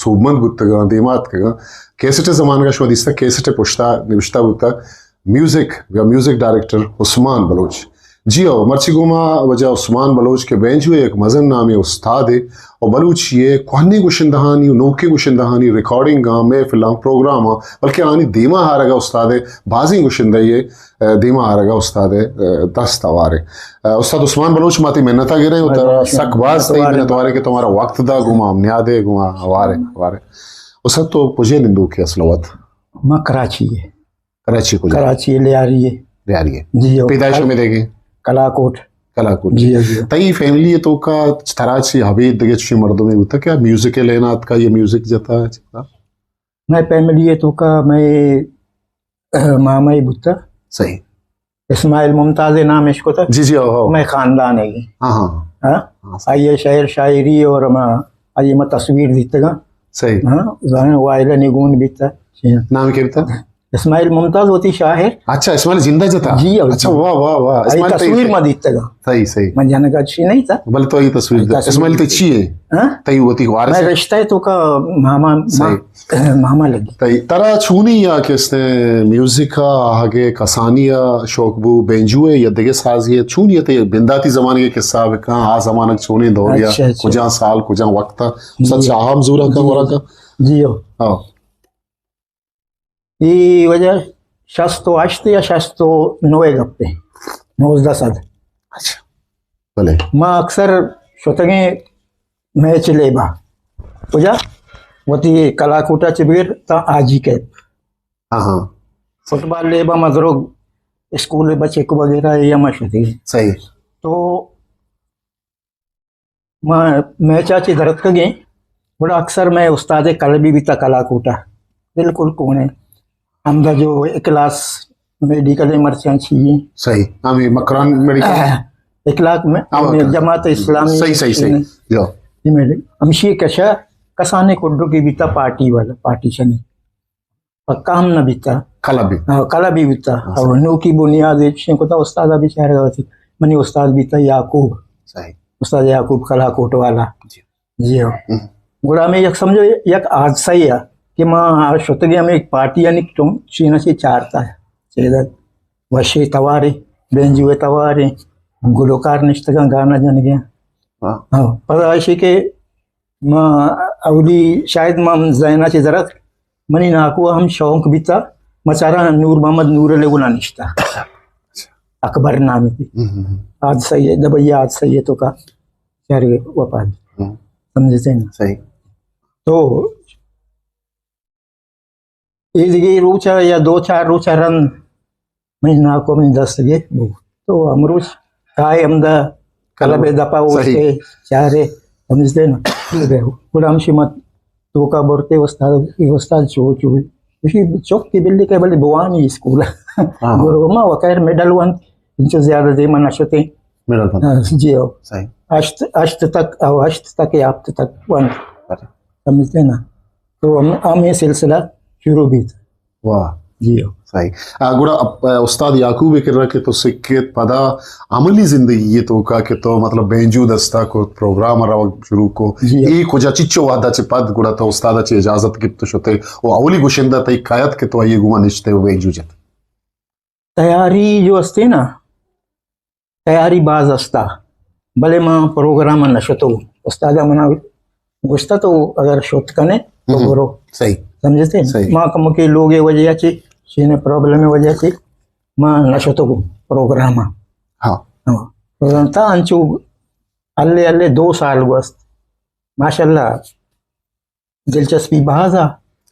सोबमंद गुत्तगा देमात के कैसेटे ज़माने का शो दिसता कैसेटे पुश्ता निविश्ता गुत्ता म्यूजिक या म्यूजिक डायरेक्टर उस्मान बलोच जी हो मर्ची गुमा वजह उस्मान बलोच के बेंच हुए एक मज़न नामी उस्ताद है और बलूच ये कुहनी गुशिंदहानी नोके गुशिंदहानी रिकॉर्डिंग गाँव में फिल्म प्रोग्राम बल्कि आनी धीमा हारेगा उस्ताद है बाजी गुशिंदा ये धीमा हारेगा उस्ताद है 10 तवारे उस्ताद उस्मान बलोच माती मेहनता गिरे उतरा सकबाज तई मेहनतवारे के तुम्हारा वक्त दा गुमा हमनियादे गुमा वारे वारे उस्ताद तो पुजे निंदू के असलवत मां कराची है कराची ले आ रही है जी पैदाइश में देगी कलाकोट जी तई फैमिली तो का तराची हबीब दगे ची मर्दों में होता क्या म्यूजिक के लेना का ये म्यूजिक जता है मैं फैमिली है तो का मैं मामा ही बुता सही इस्माइल मुमताज नाम इसको था जी मैं खानदान है हाँ आइए शायर शायरी और आइए मैं तस्वीर दीतगा सही हाँ वाइला निगुन बीता नाम क्या था इस्माइल मुमताज होती शाहिर अच्छा इस्माइल जिंदा जता जी अच्छा वाह वाह वाह इस्माइल तस्वीर में दीतगा सही सही मैं जाने का अच्छी नहीं था बल तो ये तस्वीर इस्माइल तो अच्छी है तई होती वारिस मैं रिश्ता है तो का मामा लगी तई तरा छूनी या किसने म्यूजिक का आगे कसानिया शौकबू बेंजुए या दगे साजिए छूनी ते बिंदाती जमाने के किस्सा का आ जमाने छूनी दौर या कुजा साल कुजा वक्त सच आम जूरा का वरा का जी हां ये वजह 68 या 69 गप्पे 9-10 अच्छा भले मां अक्सर शोतगे मैच लेबा वजह वती कलाकोटा चिबीर ता आजी के हां फुटबॉल लेबा मजरो स्कूल बच्चे को वगैरह या मशहूर सही तो मां मैच आची दरत कगे बड़ा अक्सर मैं उस्ताद कलबी भी ता कलाकोटा बिल्कुल कोने हमदा जो क्लास मेडिकल इमरजेंसी सही हमें मकरान मेडिकल इखलाक में जमात इस्लामी सही यो हमशी कशा कसाने कुड्डू की बीता पार्टी वाला पार्टीशन पक्का हम न बीता कला भी बीता और नो की बुनियाद को तो उस्ताद भी शहर थी मनी उस्ताद बीता याकूब सही उस्ताद याकूब कलाकोट वाला जी हो गुड़ा में एक समझो एक आज सही है कि माँ शुतगे में एक पार्टी यानी तुम चीना से चारता है चेदर वशे तवारे बेंजुए तवारे गुलकार निश्तगा गाना जन गया हाँ पर ऐसे के माँ अवली शायद माँ जैना से जरा मनी नाको हम शौक भी था मचारा नूर मोहम्मद नूर लेगुना निश्ता अकबर नाम थी आज सही है जब ये आज सही है तो का शहर वफाद समझे ना सही तो ये रोचा या 2-4 रोचा रन महीना को में 10 गे तो अमरुच काय हमदा कलबे दपा उसे चारे समझते ना गुलाम शिमत तो का बोलते उस्ताद चो उसी चौक की बिल्ली के बड़े बुआनी स्कूल गुरुमा वकायर मेडल वन इंच ज्यादा दे मनाशते मेडल जी हो सही अष्ट तक या आप तक वन समझते ना तो हम ये सिलसिला शुरू भी था वाह जी हो सही गुड़ा उस्ताद याकूब कर के तो सिक्के पदा अमली जिंदगी ये तो का के तो मतलब बेंजू दस्ता को प्रोग्राम रवा शुरू को ये कुछ चिच्चो वादा चे पद गुड़ा तो उस्ताद चे इजाजत की तो शोते वो अवली गुशिंदा तई कायत के तो ये गुमा निश्ते वो बेंजू जत तैयारी जो असते ना तैयारी बाज असता भले मां प्रोग्राम नशतो उस्ताद मना गुस्ता तो अगर शोत कने तो बुरो सही समझते माँ कम के लोग वजह से सीने प्रॉब्लम वजह से माँ नशतो प्रोग्राम हाँ प्रोग्राम था अंचू अल्ले 2 साल वस्त माशाल्लाह दिलचस्पी बाजा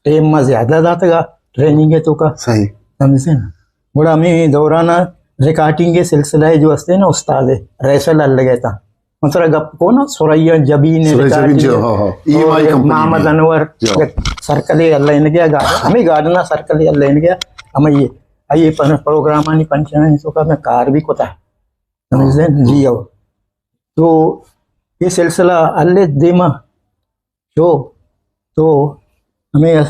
टाइम में ज्यादा जाता ट्रेनिंग है तो का सही समझते ना बड़ा में दौराना रिकॉर्डिंग के सिलसिला जो हस्ते ना उस्ताद रैसल लगे था मतलब गप को ना सुरैया जबीन मोहम्मद अनवर सर्कल अल्लाइन गया गार्डन हमें गार्डन सर्कल अल्लाइन गया हमें ये प्रोग्राम आणि पंचायत तो का मैं कार भी कोता समझे जी हो तो ये सिलसिला अल्ले देमा जो तो हमें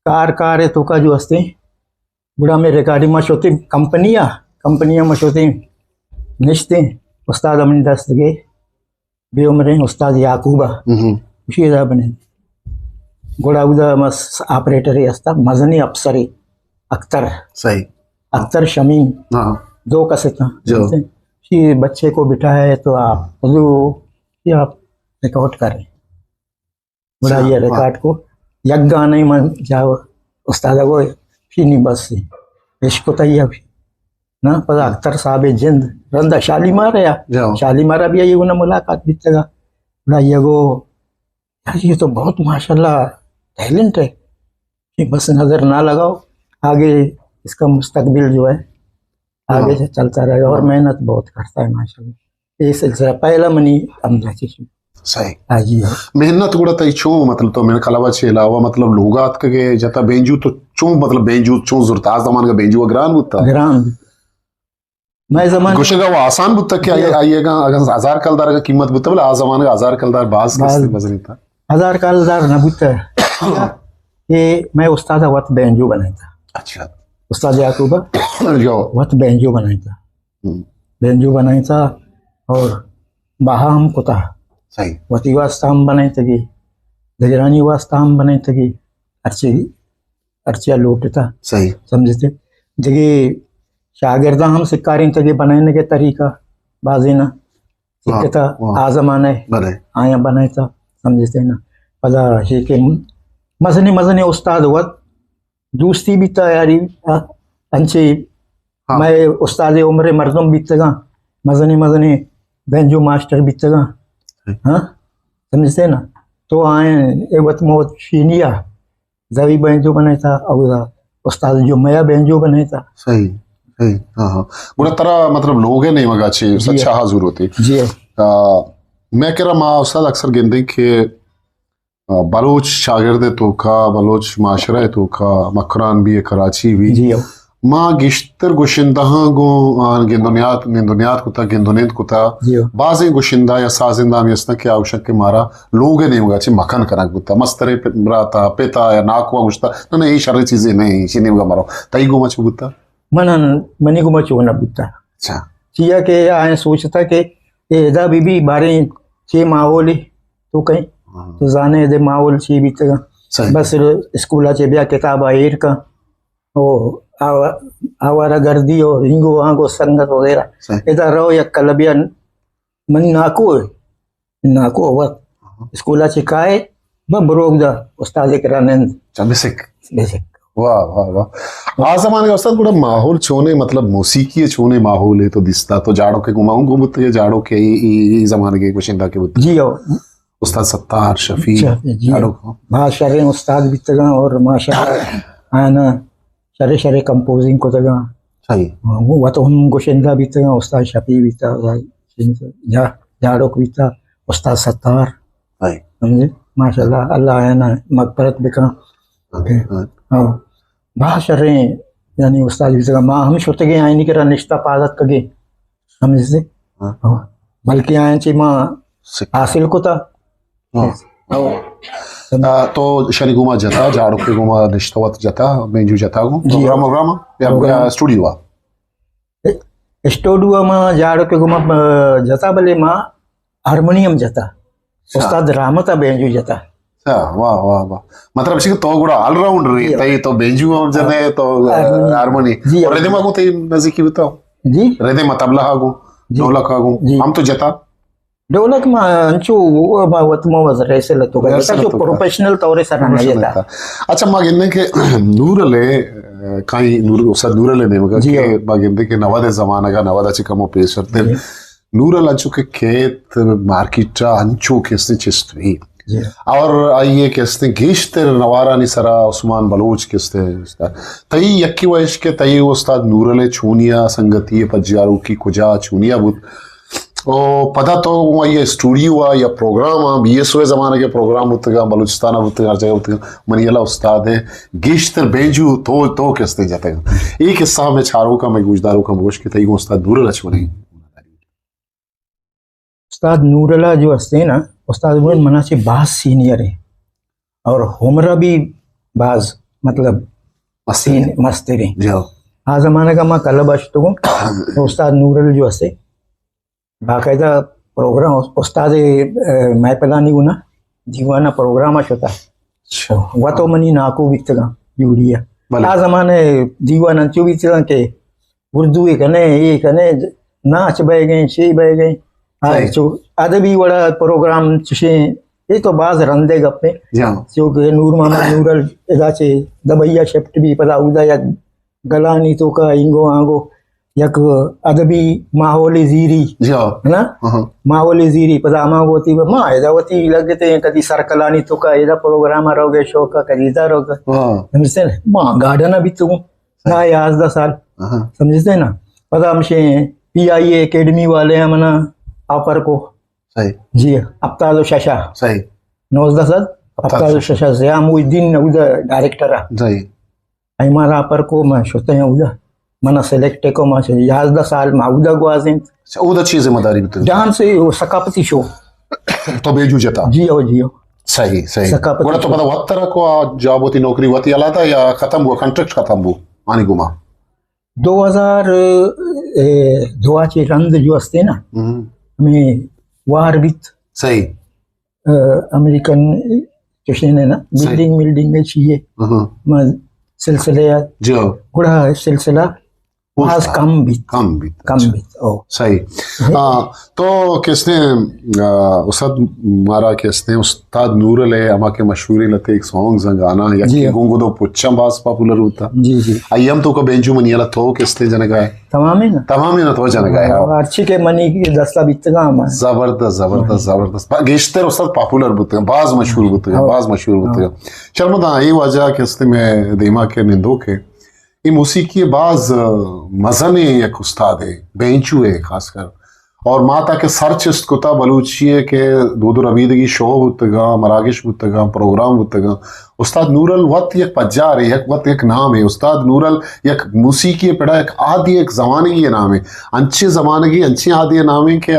कार है तो का जो असते बुढ़ा में रिकॉर्डिंग में शोते कंपनियां में शोते निश्ते उस्ताद अमन दस्तगे बे उम्र उस्ताद याकूबा उसी बने गोड़ा उदा मस ऑपरेटर ही असता मजनी अफसरी अख्तर सही अख्तर शमीम हाँ 2 कसेटा जो कि बच्चे को बिठाया है तो आप आप रिकॉर्ड करें बड़ा ये रिकॉर्ड को यक गाने में जाओ उस्ताद वो फिनी बस से इश्क तैया भी ना पर अख्तर साहब जिंद रंदा शालीमार है जाओ शालीमारा भी ये ना मुलाकात भी तगा बड़ा ये वो यार ये तो बहुत माशाल्लाह टैलेंट है कि बस नजर ना लगाओ आगे इसका मुस्तकबिल जो है आगे से चलता रहेगा और मेहनत बहुत करता है माशाल्लाह ये सिलसिला पहला मनी अमजा चीज सही आजी है मेहनत కూడా తై చూ मतलब तो मैंने खलावा छेलावा मतलब लुगात के जता बेंजू तो चू मतलब बेंजू चू जरूरत आज जमान का बेंजू ग्रान बुत्ता ग्राम मैं जमान कुशगा वो आसान बुत्ता क्या आइएगा अगर 1000 कलदार का कीमत बुत्ता बोले आज जमाने का 1000 कलदार बाज किसने वजन था 1000 कालदार न बुत्ता ये मैं उस्ताद वत बेंजू बनाया था अच्छा उस्ताद याकूबा जो वत बेंजू बनाया था बेंजू बनाया था और बाहा हम कोता सही वती वास्ता हम बनाए थे दगरानी वास्ता हम बनाए थे अर्चिया लोटता सही समझते जगह शागिर्दा हम सिक्कारी थे बनाने के तरीका बाजी ना सिक्कता आजमान है बने आया बनाए था समझते ना पता है कि मजने उस्ताद हुआ दोस्ती भी तैयारी अंचे मैं उस्ताद उम्र मर्दम बीतगा मजने बेंजू मास्टर बीतगा हाँ समझते ना तो आए वत मोत शीनिया जवी बेंजो बनाया था और उस्ताद जो मैं बेंजो बनाया था सही सही हाँ हाँ बुरा तरह मतलब लोग है नहीं मगा अच्छे सच्चा हाजुर होती जी मैं कह रहा माँ उस्ताद अक्सर गिनती के बलोच शागिर्द तो का बलोच माशरा तो का मकरान भी है कराची भी जी माँ गिश्तर गुशिंदहा गो गिंदुनियात कुता गिंदुनेत कुता बाज़े गुशिंदा या साजिंदा में इसने क्या आवश्यक के मारा लोग नहीं होगा चे मखन करा कुता मस्तरे राता पेता या नाकवा गुश्ता ना ये सारी चीजें नहीं चीनी होगा मारो तई गुमा चुगुता मनी गुमा चुगना बुता अच्छा चिया के आए सोचता के ये इदा बीबी बारे चे माहौल तो कहीं तो जाने दे माहौल ची भी बस स्कूला चे बिया किताब आयर का ओ आवारा गर्दी और हिंगो आंगो संगत वगैरह इधर रहो या कलबिया मन नाको वक्त स्कूला चिकाए बरोग दा उस्ताद करानंद बेसिक वाह वाह वाह आज जमाने का उस्ताद बड़ा माहौल चोने मतलब मौसीकी छूने माहौल है तो दिसता तो जाड़ों के घुमाऊं घूमत ये जाड़ों के ये जमाने के कुशिंदा के बुत जी उस्ताद सत्तार शफी जाड़ों को माशाल्लाह उस्ताद भी तगा और माशाल्लाह आना शरे कंपोजिंग को तगा सही वो तो हम गोशिंदा भी तगा उस्ताद शफी भी था जाड़ों भी था उस्ताद सत्तार सही समझे माशाल्लाह अल्लाह है ना मगफरत बिका हाँ भाषरे यानी उस्ताद भी तगा माँ हम छोटे गए आए नहीं करा निश्ता पादत कगे समझे से बल्कि आए ची माँ हासिल को था तो शनि गुमा जता जाड़ो के गुमा निश्तवत जता बेंजू जता गो प्रोग्राम या स्टूडियो में जाड़ो के गुमा जता भले माँ हारमोनियम जता उस्ताद रामता बेंजू जता वाह वाह वाह मतलब अच्छी तो गुड़ा ऑलराउंड रही तई तो बेंजू हम जने तो हारमोनी और रेदे मागो तई नजीकी बताओ जी रेदे में तबला हागो ढोलक हागो हम तो जता ढोलक में अंचू वत मोवज रेसे लतो का जो प्रोफेशनल तौरे सर ना येता अच्छा मागिंदे के नूरले काई नूर उस्ताद नूरले ने मगा के मागिंदे के नवादे जमाना का नवादा चिकमो पेश करते नूरल अंचू के खेत मार्केट अंचू के से चिस्तवी और आइए किस्ते गेश्ते नवारा निसरा उस्मान बलोच किस्ते तई यक्की वयश के तई उस्ताद नूरले छूनिया संगती पज्जारू की कुजा छूनिया बुत ओ पता तो हुआ ये स्टूडियो हुआ या प्रोग्राम हुआ BSO ज़माने के प्रोग्राम होते हैं बलूचिस्तान होते हैं हर जगह होते हैं मनियला उस्ताद है गेश्तर बेंजू तो किस्ते जाते हैं एक हिस्सा में छारों का मैं गुजदारों का गोश के तई उस्ताद नूरुल लक्ष्मणी उस्ताद नूरुल्लाह जो हस्ते ना उस्ताद नूरुल मना से बाज सीनियर है और हमरा भी बाज मतलब मस्ती रही जी हाँ आ ज़माने का मैं कल बचता हूँ तो उस्ताद नूरुल जो हस्ते बाकायदा प्रोग्राम उस्ताद महपलानी गुना दीवाना प्रोग्राम होता वह तो मनी नाको बिकता यूरिया आ जमाने दीवाना चो बिकता के उर्दू ये कने नाच बह गए शे बह गए चो अदबी बड़ा प्रोग्राम चुशे ये तो बाज रंदे गप्पे जो के नूर मामा नूरल एदा चे दबैया शिफ्ट भी पता उदा या गलानी तो का इंगो आंगो यक अदबी माहौली जीरी है ना माहौली जीरी पता मांगोती माँ एदावती लगते हैं कभी सरकलानी तो का एदा प्रोग्राम रहोगे शो का कभी इधर रोगे समझते ना माँ गार्डन अभी तो ना ये आज 10 साल समझते ना पता हमसे PIA एकेडमी वाले हैं मना आपर को सही जी अफ्ताब शशा सही 9-10 साल अफ्ताब शशा से हम उस दिन उधर डायरेक्टर है सही हमारा आपर को मैं सोचते हैं उधर मना सेलेक्ट को मां से 10 साल माउदा गुआजिम उधर चीज जिम्मेदारी भी जान से वो सकाफती शो तो बेजू जता जियो सही सही बोला तो पता वक्त तरह को जॉब होती नौकरी होती अला था या खत्म हुआ कॉन्ट्रैक्ट खत्म हुआ आनी गुमा 2002 चे रंद जो हस्ते ना हमें वार बित सही अमेरिकन स्टेशन है ना बिल्डिंग में चाहिए सिलसिले जो गुड़ा सिलसिला आज कम बीत ओ सही तो किसने उस्ताद मारा किसने उस्ताद नूरुल है अमा के मशहूरी लते एक सॉन्ग जंगाना या कि गुंगो दो पुच्छम बास पॉपुलर होता जी अयम तो का बेंजू मनियाला तो किसने जने गाए तमाम ही ना तो जने गाए अच्छी के मनी की दस्ता बितगा जबरदस्त गेश्तर उस्ताद पॉपुलर होते हैं बाज मशहूर होते हैं शर्मदा ये वजह किसने में दिमाग के निंदो के ये मौसीकी बाज मजने एक उस्ताद है बेंचू है खासकर और माता के सरचिस्त कुता बलूचिए के दूध रबीदगी शो बुतगा मरागिश बुतगा प्रोग्राम बुतगा उस्ताद नूरुल वत एक पज्जार है एक वत एक नाम है उस्ताद नूरुल एक मौसीकी पेड़ा एक आदि एक जमाने की नाम है अंचे जमाने की अंचे आदि नाम है के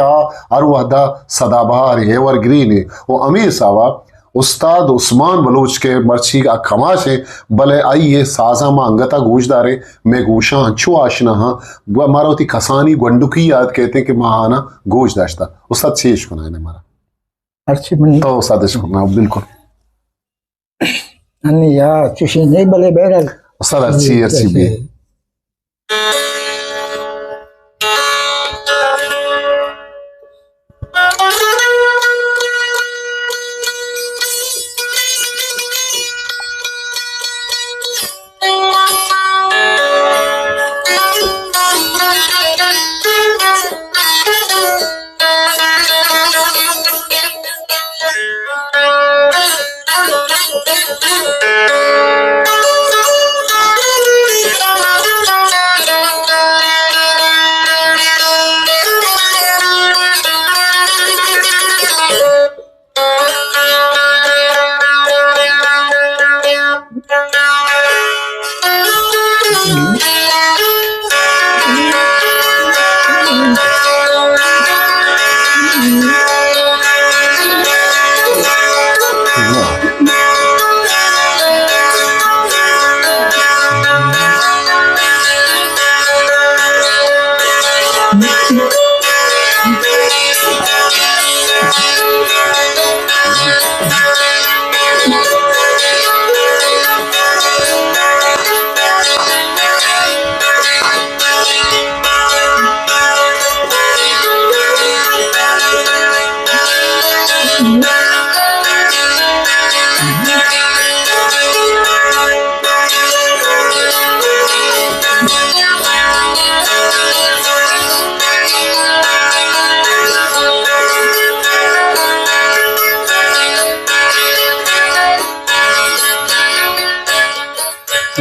हर वहदा सदाबहार है एवरग्रीन है वो अमीर सावा उस्ताद उस्मान बलोच के मर्ची का खमाश है भले आई ये साजा मां अंगता गोशदारे मैं गोशा अच्छो आशना हाँ मारा होती खसानी गंडुकी याद कहते हैं कि महाना गोश दाश्ता उस्ताद शेष को ना मारा अच्छी बनी तो उस्ताद को ना बिल्कुल अन्य या चुशी नहीं भले बैरल उस्ताद अच्छी भी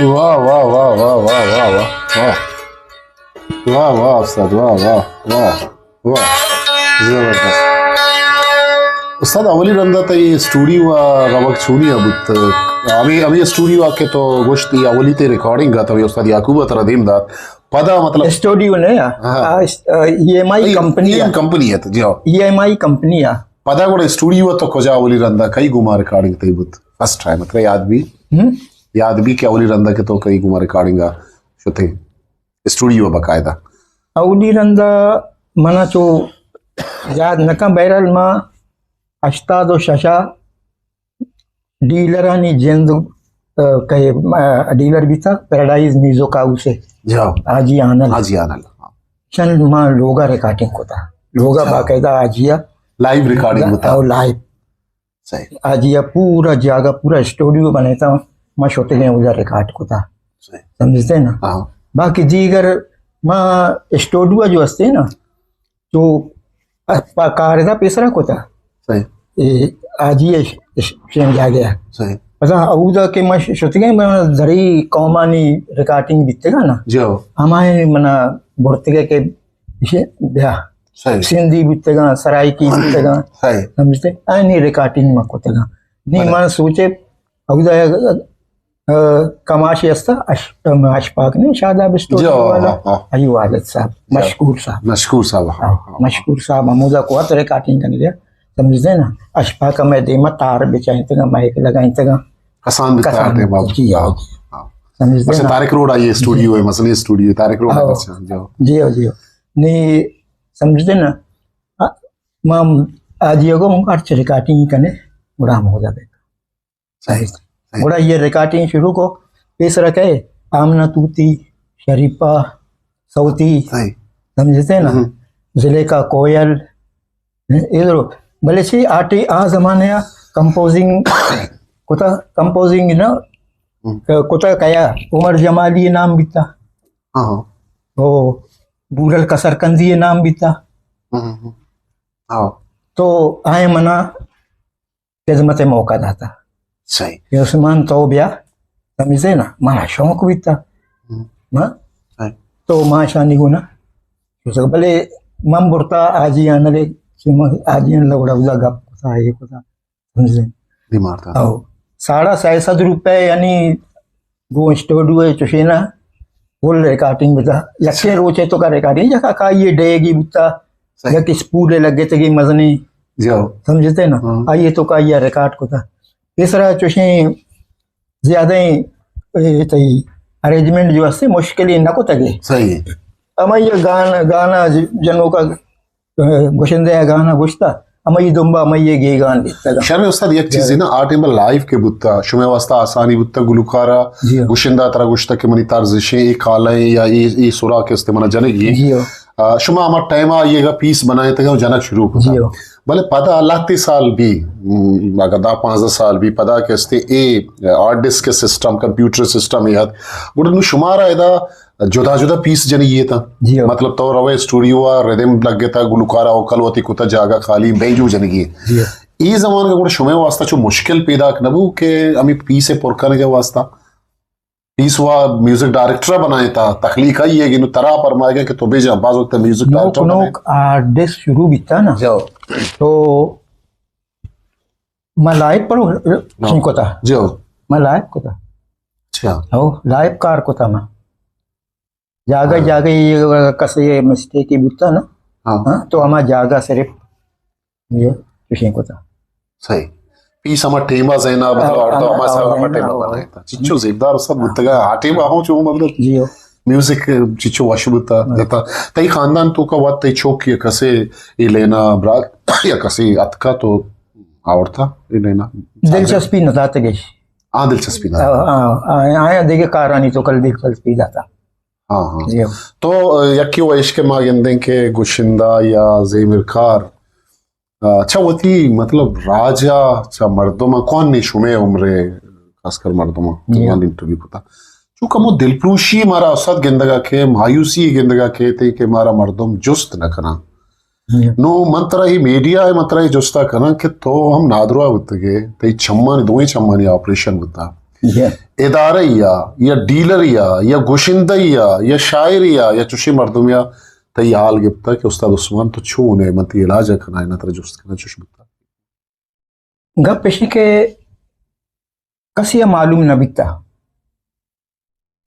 वाह वाह वाह वाह वाह वाह वाह वाह वाह वाह उस्ताद वाह वाह वाह वाह जबरदस्त उस्ताद अवली रंदा तई स्टूडियो रवक छूनिया बुत अभी स्टूडियो आके तो गोश्ती अवली ते रिकॉर्डिंग का तो उस्ताद याकूब तरदीम दात पदा मतलब स्टूडियो ने EMI कंपनी है तो जी EMI कंपनी आ पदा को स्टूडियो तो खोजा अवली रंदा कई गुमा रिकॉर्डिंग तई बुत फर्स्ट टाइम मतलब याद भी कि अवली रंदा के तो कई गुमा रिकॉर्डिंग शुते स्टूडियो बकायदा अवली रंदा मना चो याद नका बैरल मा अष्टादो शशा डीलरानी जेंद कहे डीलर भी था पैराडाइज म्यूजिक का उसे जाओ आजी आनल शन मां लोगा रिकॉर्डिंग को था लोगा बाकायदा आजिया लाइव रिकॉर्डिंग होता और लाइव सही आजिया पूरा जागा पूरा स्टूडियो बनाता मां शोते में उधर रिकॉर्ड को था समझते ना बाकी दीगर मां स्टूडियो जो असते ना तो कायदा पेसरा को था सही आजिया शेन जा गया सही पता औदा के मैं शोते में जरी कौमानी रिकॉर्डिंग बितेगा ना जो हमारे मना बोर्तगे के ब्याह सही सिंधी बितेगा सराय की बितेगा सही समझते नहीं रिकॉर्डिंग में कोतेगा नहीं मन सोचे औदा कमाशी असता अशफाक ने शादाब स्टूडियो वाला अयू आदत साहब मशकूर साहब अमूदा को हत रिकॉर्डिंग करने दिया समझते ना अशफाक में देमा तार बेचाई तक माइक लगाई तक कसान बिताते बाबू समझते अच्छा तारिक रोड आई स्टूडियो है मसली स्टूडियो तारिक रोड अच्छा जी नहीं समझते ना मां आजियो को अर्च रिकॉर्डिंग करने बड़ा हो जाए सही बड़ा ये रिकॉर्डिंग शुरू को पेश रखे आमना तूती शरीफा सऊती समझते ना जिले का कोयल इधर भले से आटे आ जमाने कंपोजिंग ना कोता कया उमर जमाली नाम बीता वो बूरल कसरकंदी नाम बीता तो आए मना खिदमत मौका दाता सही उस्मान तो ब्या समझे ना मारा शौक बीता तो माँ शानी गुना भले मम बुरता आजी आनले आजी आन लगड़ा उदा गप कोता ये कोता समझे दिमाग आओ 6.5 रुपए यानी वो स्टूडियो चुशीना फुल रिकॉर्डिंग बिता यक्षे रोचे तो का रिकॉर्डिंग जका का ये डेगी बिता या किस पूरे लगे तगी मजनी जाओ समझते ना आइए तो का ये रिकॉर्ड को था तीसरा चुशी ज्यादा ही तई अरेंजमेंट जो है मुश्किल ही नको तगे सही अमा ये गाना जनों का गुशिंदे गाना गुश्ता अमई दुम्बा अमई गे गान बिता शर्म उस्ताद एक चीज है ना आर्ट में लाइव के बुत्ता शुमे वास्ता आसानी बुत्ता गुलकारा गुशिंदा तरह गुश्ता के मनी तारजिशे एक काले या ये सुरा के इस्तेमाल जनेगी शुमा हमारा टाइम आइएगा पीस बनाए तक जनक शुरू होता भले पता लाती साल भी अगर 10-15 साल भी पता के इस्ते आर्ट डिस्क के सिस्टम कंप्यूटर सिस्टम याद गुड़ शुमारा इदा जुदा जुदा पीस जनी ये था मतलब तो रवे स्टूडियो रिदम लग गया था गुलकारा हो कलवती कुता जागा खाली बेंजू जनगी ये जमाने का गुड़ शुमे वास्ता जो मुश्किल पैदा नबू के अमी पीस से पुरखने के वास्ता पीस हुआ म्यूजिक डायरेक्टर बनाए था तखलीक आई है कि तरा फरमाएगा कि तो बेजा बाज वक्त म्यूजिक डायरेक्टर बनाए आर्ट डिस्क शुरू भी था ना तो मैं लाइव पर को था मैं लाइव को था अच्छा हो लाइव कार को था मैं जागा ये कसे मिस्टेक ही बुता ना तो हमारा जागा सिर्फ ये कुछ को था सही पीस हमारा टेमा ज़ैना मतलब और तो हमारा सारा हमारा टेमा बनाया था चिच्चो ज़ेबदार सब बुत्तगा आटेमा हो जो मतलब जियो म्यूजिक चिच्चो वाशुबुता देता तई खानदान तो का वात तई चौक ये कसे ये लेना ब्राक या कसे अतका तो आवड़ता ये लेना दिलचस्पी न था तगेश दिलचस्पी ना आया देखे कारानी तो कल दिलचस्पी जाता हाँ तो यक्की वैश के मागेंदे के गुशिंदा या ज़ेमिरकार अच्छा होती मतलब राजा अच्छा मर्दों कौन नहीं शुमे उम्रे खासकर मर्दों में इंटरव्यू पता चूंकि मो दिलप्रूशी मारा औसत गिंदगा के मायूसी गिंदगा के थे कि मारा मर्दों जुस्त न करना नो मंत्रा ही मीडिया है मंत्रा ही जुस्ता करना कि तो हम नादरुआ होते गए तो चम्मानी 2 चम्मानी ऑपरेशन होता इदारे या डीलर या गुशिंदा या शायर या चुशी मर्दों तई हाल गिफ्ता कि उस्ताद उस्मान तो छू ने मती इलाज खना है ना तर जुस्त खना चुश बिता गप पेशी के कसिया मालूम न बिता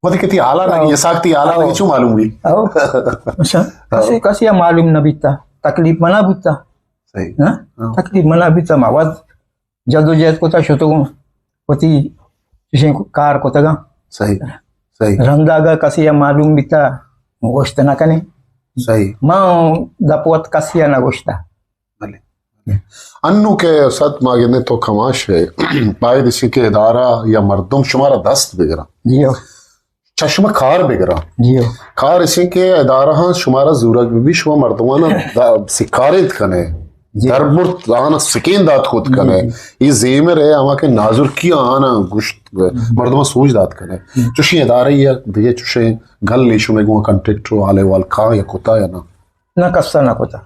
मती कितनी आला ना ये साक्ति आला नहीं छू मालूम भी आओ अच्छा कसिया मालूम न बिता तकलीफ मना बिता सही ना तकलीफ मना बिता मावाद जदोजहद को ता शतगो पति किसी कार को तगा सही सही रंदागा कसिया मालूम बिता गोश्त ना कने सही मां दपोत कसिया ना गोश्ता भले अन्नू के सत मांगे तो खमाश है पाए दिशी के इदारा या मर्दम शुमारा दस्त बिगड़ा जियो चश्मा खार बिगड़ा जियो खार इसी के इदारा शुमारा जरूरत भी शुमा मर्दमाना सिकारित कने दरमुर्त आना सिकेन दात खुद कने ये जेमर है आमा के नाजुर की आना गुश्त मर्दमा सूझ दात कने चुशी इदारा या दिए चुशे गल लेशु में गुआ कंटेक्टरो आले वाल खा या कुता या ना कस्सा ना कोता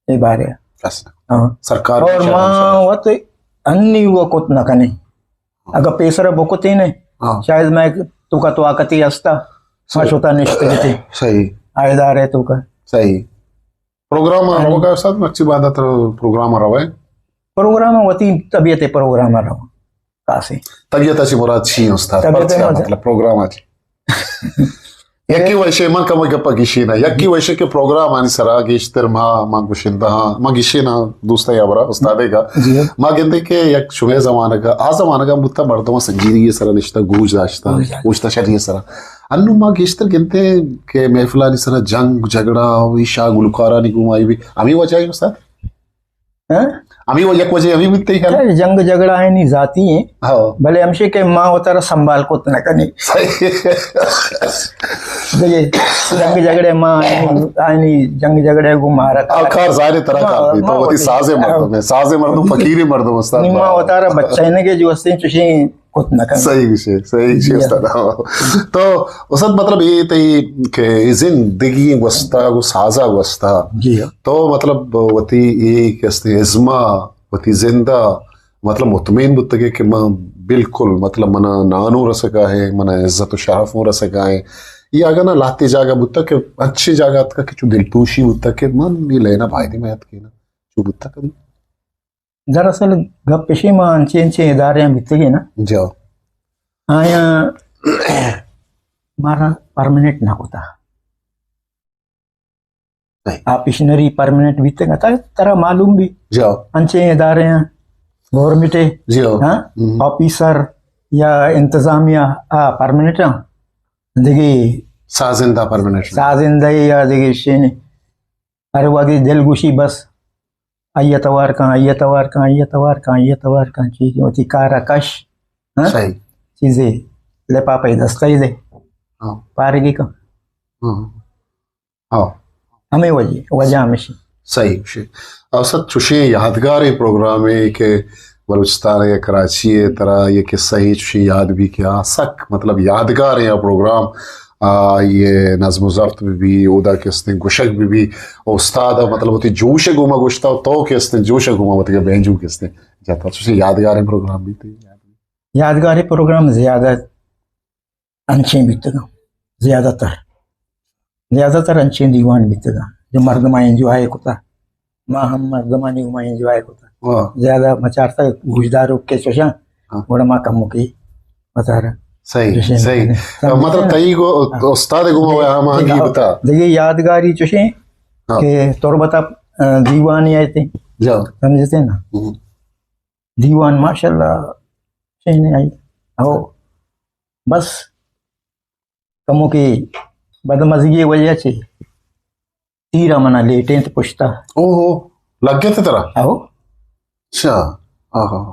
ये बारे ऐसा सरकार और मां वत अन्नी वो कोत ना कने अगर पेसरा बोकोते ने शायद मैं तुका तो आकती अस्ता माशोता निश्चित सही आयदार है तुका सही प्रोग्राम होगा साथ अच्छी बात है प्रोग्राम रहा है प्रोग्राम वती तबीयत प्रोग्राम रहा कासे तबीयत अच्छी मुराद छी उस्ताद मतलब प्रोग्राम आज यकी वैसे मां कम गप्पा गिशीना यकी वैसे के प्रोग्राम आनी सरा गिश्तर मां गुशिंदा मां गिशीना दूसरा याबरा उस्तादेगा मां गिंदे के यक शुमे जमाने का आ जमाने का मुत्ता मर्दमा संजीदगी सरा निश्ता गूज दाश्ता गूजता शरीय सरा अन्नु मां गिश्तर गिनते के महफिला नि सरा जंग झगड़ा ईशा गुलकारा नि गुमाई भी अमी वजह उस्ताद हैं अमी वो यक वजह अमी बितई है जंग झगड़ा है नहीं जाती है हां भले हमसे के मां होता संभाल को न कनी देखिए जंग झगड़े मां आनी जंग झगड़े को मारा आखिर जारे तरह का भी तो वती साजे मर्द फकीरी मर्द उस्ताद मां होता रा बच्चा ने के जो वस्ते चुशी कुत न कनी सही विषय उस्ताद तो उस्ताद मतलब ये तई के जिंदगी वस्ता को साजा वस्ता जी तो मतलब वती ये कसते इज्मा वती जिंदा मतलब मुतमईन बुतगे कि मां बिल्कुल मतलब मना नानू रसका है मना इज्जत शरफ रसका है ये अगर ना लाती जागा बुत्ता के अच्छी जागा का कि दिलतोशी बुत्ता के मन ये लेना भाई दी मैथ के ना जो बुत्ता कभी दरअसल गप पेशी मां अंचे अंचे इदारे बितगे ना जाओ आया मारा परमानेंट ना होता आप मिशनरी परमानेंट बीतेगा तरह मालूम भी जाओ अंचे इदारे हैं गवर्नमेंट जाओ हाँ ऑफिसर या इंतजामिया परमानेंट देखिए साजिंदा परमानेंट साजिंदा या देखिए शेने अरे वादी दिलगुशी बस अय्यतवार का चीज होती कारकश सही चीजें ले पापा दस्ताई दे पारेगी का हाँ हमें वजह हमेशा सही औसत चुशे यादगार प्रोग्राम है कि बलूचिस्तान या कराची है तरह ये किस्सा ही चुशे याद भी किया सक मतलब यादगार है प्रोग्राम ये नज़्म ज़ब्त भी उदा किसने गुशक भी उस्ताद मतलब होती जोश गुमा गुश्ता तो किसने जोश गुमा होती बेंजू किसने जाता चुशे यादगार प्रोग्राम भी थे यादगार प्रोग्राम ज़्यादा अंशे बीतगा ज़्यादातर अंशे दीवान बीतगा जो मर्दमा एंजॉय होता माँ हम मर्दमा नहीं हुआ एंजॉय होता ज्यादा मचारता गुजदार के सोचा बड़ा माँ कम की बता रहा सही मतलब कई को उस्ताद गुमा हुआ माँ की बता देखिए यादगारी चुशे के तौर बता दीवान आए थे समझते ना दीवान माशाल्लाह नहीं आई हो बस कमों की बदमजगी वजह से तीरा मना लेटे तो पुछता ओहो लग गया था तेरा आओ अच्छा आहा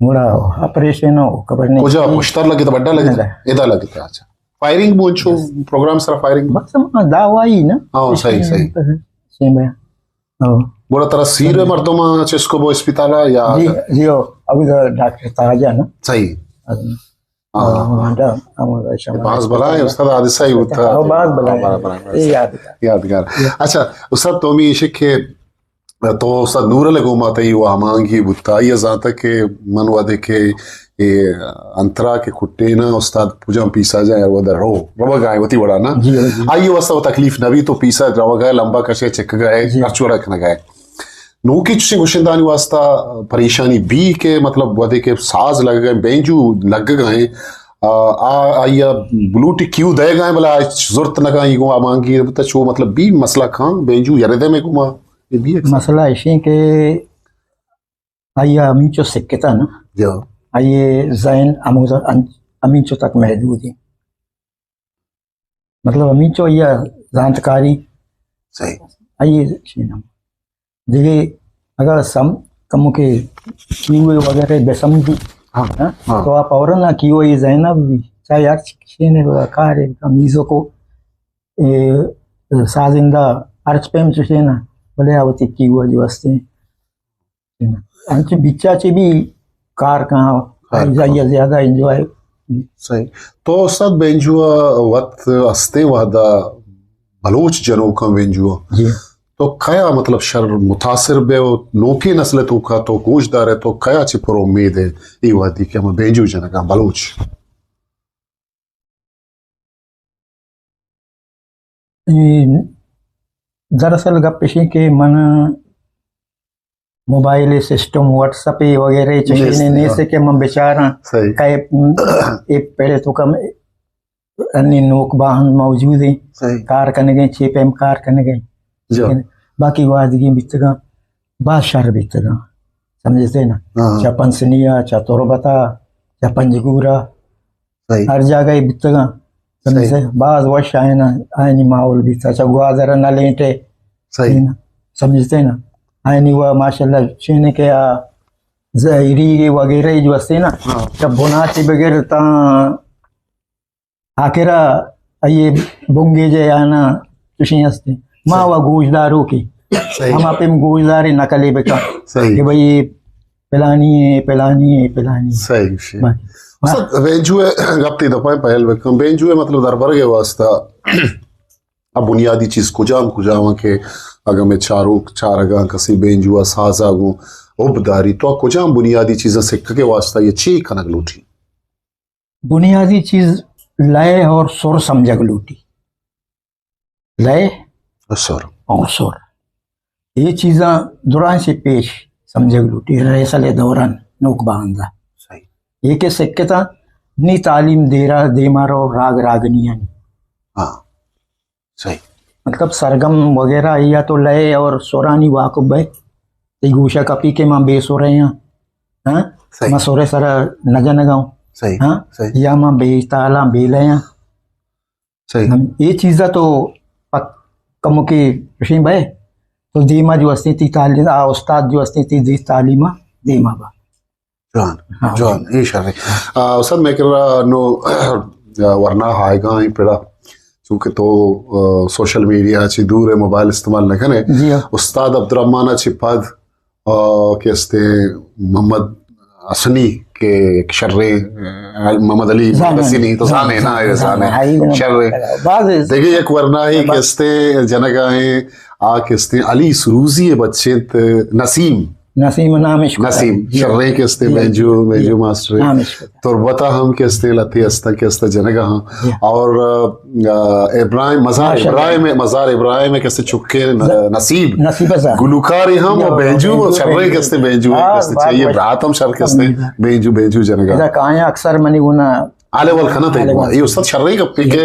मुड़ा ऑपरेशन हो खबर नहीं मुझे पुछता लगे तो बड़ा लगे इधर लगे था अच्छा फायरिंग बोलछो प्रोग्राम सर फायरिंग बस दावाई ना हां सही सही में हां बोला तेरा सीर मर्दमा चेस्को बो अस्पताल या जी जी अभी डॉक्टर ताजा ना सही बास बनाए उस्ताद हादसा ही होता बास बनाए यादगार अच्छा उस्ताद तो मी इशे के तो उस्ताद नूर ले घुमाते ही वो आमांगी बुत्ता ये जाता के मन वा देखे ये अंतरा के कुट्टे ना उस्ताद पूजा पीसा जाए वो दर रो रवा गाय होती बड़ा ना जी जी आई वास्ता वो तकलीफ नबी तो पीसा रवा गाय लंबा कशे चेक गाय खर्चो रखना गाय नू की चुशी गुशिंदानी वास्ता परेशानी बी के मतलब वदे के साज लग गए बेंजू लग गए आया ब्लूटी क्यों दे गए बोला जरूरत न गई गो आमांगी बता छो मतलब बी मसला खां बेंजू यरदे में गुमा ये भी एक मसला ऐसे के आइए अमीचो सिक्के था ना जो आइए जैन अमूजा अमीचो तक महदूद है मतलब अमीचो या जानकारी सही आइए देखिए अगर सम कम के कीवे वगैरह बेसमझी हाँ हाँ तो आप और ना कीवो ये जैनब भी चाहे यार ने कार कमीजों को साजिंदा अर्च पेम चुसे ना बोले आवती कीवो जो वस्ते आमची बिच्चाची भी कार कहाँ जाइए ज्यादा एंजॉय सही तो उस्ताद बेंजुआ वक्त अस्ते वादा बलोच जनों का बेंजुआ जी तो कया मतलब शर मुतासिर बे नोकी नस्ल तो का तो गोशदार है तो कया ची पर उम्मीद है ये वादी कि हम बेंजू जना का बलोच दरअसल गप्पे के मन मोबाइल सिस्टम व्हाट्सएप वगैरह चीजें ने से के मैं बेचारा सही का एक पहले तो कम अन्य नोक वाहन मौजूद है सही कार करने गए 6 PM कार करने गए जो बाकी वादगी बितगा बादशाह बितगा समझते ना हाँ चपन सनिया चतुर्बता चपन जगूरा सही हर जगह बितगा समझते बाज वश आए ना आयनी माहौल बिता चगुआजर न लेटे सही ना समझते ना आयनी हुआ माशाल्लाह चीने के जहरी वगैरह जो हस्ते ना हाँ जब बुनाचे बगैर ता आखिरा ये बुंगे जे आना तुशी हस्ते माँ वा गोशदारों की सही हम आप गोशदारी नकले बेका सही कि भाई पिलानी है पिलानी है पिलानी है। सही शे बाकी उस्ताद बेंजू गप्ती दफा पहल बेकम बेंजू मतलब दरबार के वास्ता अब बुनियादी चीज कुजाम के अगर मैं चार अगा कसी बेंजुआ साजा गूं उबदारी तो कुजाम बुनियादी चीजें सिक्ख के वास्ता ये ची कनक लूटी बुनियादी चीज लय और सुर समझक लूटी लय सर और सुर ये चीज़ा दौरान से पेश समझक लूटी रेसले दौरान नोक बांधा सही ये के सिक्के था नी तालीम दे रहा दे मारो राग रागनिया हाँ सही मतलब सरगम वगैरह या तो लय और सुरानी वाकुब है गोशा कपी के माँ बेसुर हैं हाँ सही माँ सुरे सर नजन गाँव सही हाँ सही या माँ बेताला बेलया सही ये चीज़ा तो कम की ऋषि भाई तो दीमा जो अस्ती थी तालीम उस्ताद जो अस्ती थी दी तालीमा दीमा बा जान हाँ। जान ये शर्रे उस्ताद मैं कह रहा नो वरना हायगा ही पड़ा चूंकि तो सोशल मीडिया ची दूर है मोबाइल इस्तेमाल न कने जी हाँ। उस्ताद अब्दुर्रहमान ची पद के अस्ते मोहम्मद असनी के एक शर्रे मोहम्मद अली हसनी तो जाने ना ये जाने शर्रे देखिए एक वरना ही के अस्ते जनगाए आ के अस्ते अली सुरूजी बच्चे नसीम नसीम नाम नसीम शर्रे के अस्ते बेंजू मास्टर तुरबता हम के अस्ते लती अस्ता के अस्ते जनगा और इब्राहिम मजार इब्राहिम के अस्ते चुक्के नसीब गुलकार हम और बेंजू शर्रे के अस्ते बेंजू के अस्ते चाहिए रात हम शर के अस्ते बेंजू जनगा कहां अक्सर मनी गुना आले वाल खाना थे ये उस्ताद शर्रे का के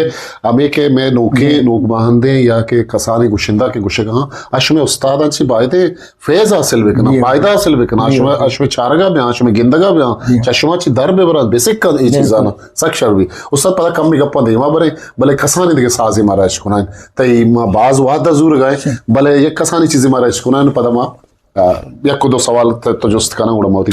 हमें के मैं नोक बहंदे या के कसाने गुशिंदा के गुशे कहां अश में उस्ताद अच्छी बायदे फैज हासिल बेकना फायदा हासिल बेकना अश में चारगा में अश में गिंदगा में चश्मा ची दर बे बरा बेसिक का ये चीज आना सक शर भी उस्ताद पता कम भी गप्पा देवा बरे भले कसाने दे साजे मारा इश्क कुना तई मा बाज वादा जरूर गए भले ये कसानी चीजें मारा इश्क कुना पता मा या को दो सवाल तो जुस्त करना उड़ा मोती